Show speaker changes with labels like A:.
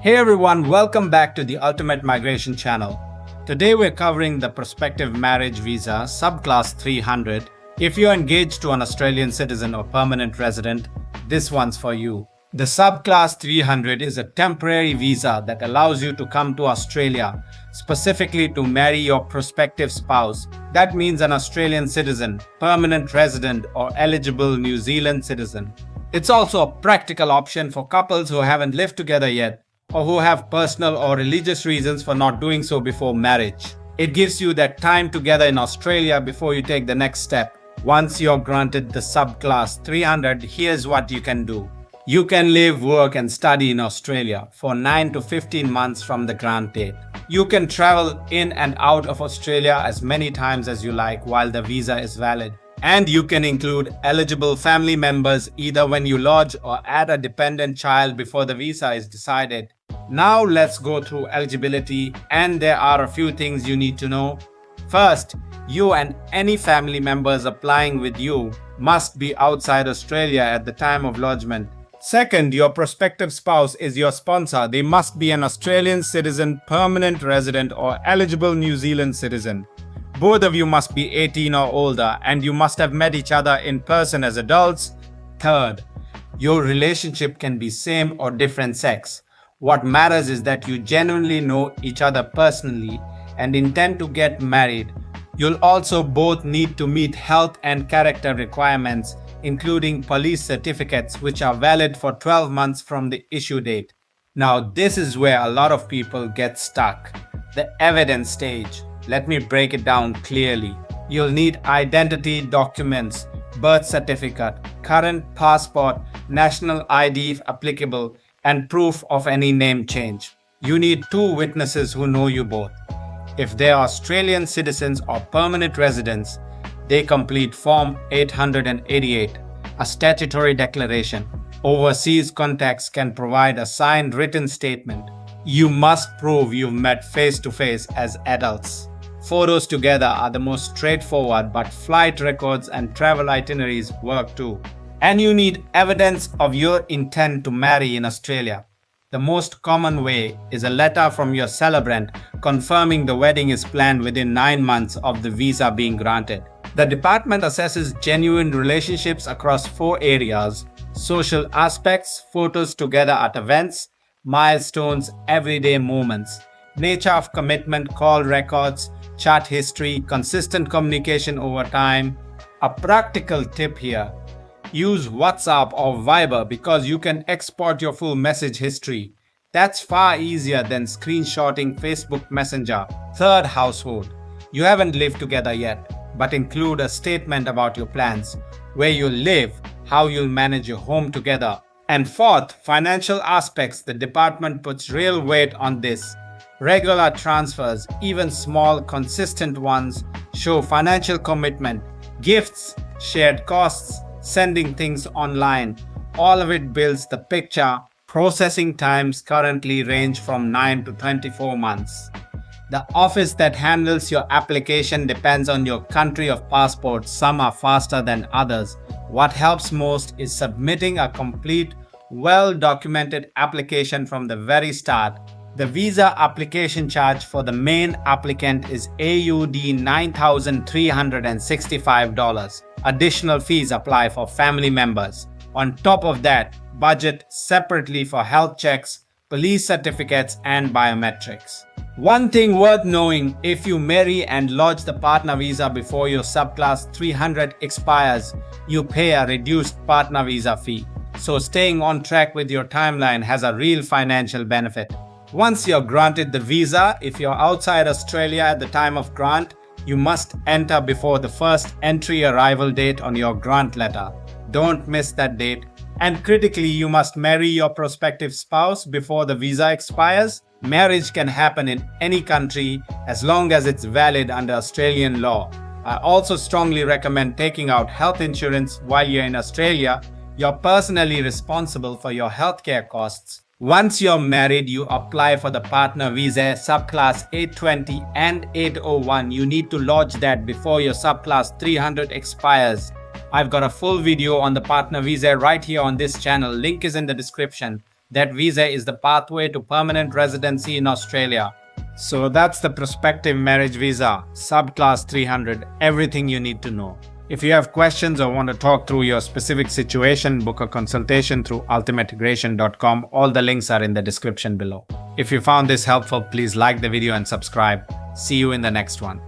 A: Hey everyone, welcome back to the Ultimate Migration channel. Today we're covering the Prospective Marriage Visa, Subclass 300. If you're engaged to an Australian citizen or permanent resident, this one's for you. The Subclass 300 is a temporary visa that allows you to come to Australia, specifically to marry your prospective spouse. That means an Australian citizen, permanent resident, or eligible New Zealand citizen. It's also a practical option for couples who haven't lived together yet, or who have personal or religious reasons for not doing so before marriage. It gives you that time together in Australia before you take the next step. Once you're granted the Subclass 300, here's what you can do. You can live, work and study in Australia for 9 to 15 months from the grant date. You can travel in and out of Australia as many times as you like while the visa is valid. And you can include eligible family members either when you lodge or add a dependent child before the visa is decided. Now let's go through eligibility, and there are a few things you need to know. First, you and any family members applying with you must be outside Australia at the time of lodgement. Second, your prospective spouse is your sponsor. They must be an Australian citizen, permanent resident or eligible New Zealand citizen. Both of you must be 18 or older, and you must have met each other in person as adults. Third, your relationship can be same or different sex. What matters is that you genuinely know each other personally and intend to get married. You'll also both need to meet health and character requirements, including police certificates, which are valid for 12 months from the issue date. Now, this is where a lot of people get stuck. The evidence stage. Let me break it down clearly. You'll need identity documents, birth certificate, current passport, national ID if applicable, and proof of any name change. You need 2 witnesses who know you both. If they are Australian citizens or permanent residents, they complete Form 888, a statutory declaration. Overseas contacts can provide a signed written statement. You must prove you've met face-to-face as adults. Photos together are the most straightforward, but flight records and travel itineraries work too. And you need evidence of your intent to marry in Australia. The most common way is a letter from your celebrant confirming the wedding is planned within 9 months of the visa being granted. The department assesses genuine relationships across 4 areas: social aspects, photos together at events, milestones, everyday moments, nature of commitment, call records, chat history, consistent communication over time. A practical tip here: use WhatsApp or Viber because you can export your full message history. That's far easier than screenshotting Facebook Messenger. Third, household. You haven't lived together yet, but include a statement about your plans, where you'll live, how you'll manage your home together. And fourth, financial aspects. The department puts real weight on this. Regular transfers, even small, consistent ones, show financial commitment. Gifts, shared costs, sending things online, all of it builds the picture. Processing times currently range from 9 to 24 months. The office that handles your application depends on your country of passport. Some are faster than others. What helps most is submitting a complete, well-documented application from the very start. The visa application charge for the main applicant is AUD $9,365. Additional fees apply for family members. On top of that, budget separately for health checks, police certificates, and biometrics. One thing worth knowing: if you marry and lodge the partner visa before your Subclass 300 expires, you pay a reduced partner visa fee. So staying on track with your timeline has a real financial benefit. Once you're granted the visa, if you're outside Australia at the time of grant, you must enter before the first entry arrival date on your grant letter. Don't miss that date. And critically, you must marry your prospective spouse before the visa expires. Marriage can happen in any country as long as it's valid under Australian law. I also strongly recommend taking out health insurance while you're in Australia. You're personally responsible for your healthcare costs. Once you're married, you apply for the partner visa Subclass 820 and 801. You need to lodge that before your Subclass 300 expires. I've got a full video on the partner visa right here on this channel. Link is in the description. That visa is the pathway to permanent residency in Australia. So that's the Prospective Marriage Visa, Subclass 300, everything you need to know. If you have questions or want to talk through your specific situation, book a consultation through ultimatemigration.com. All the links are in the description below. If you found this helpful, please like the video and subscribe. See you in the next one.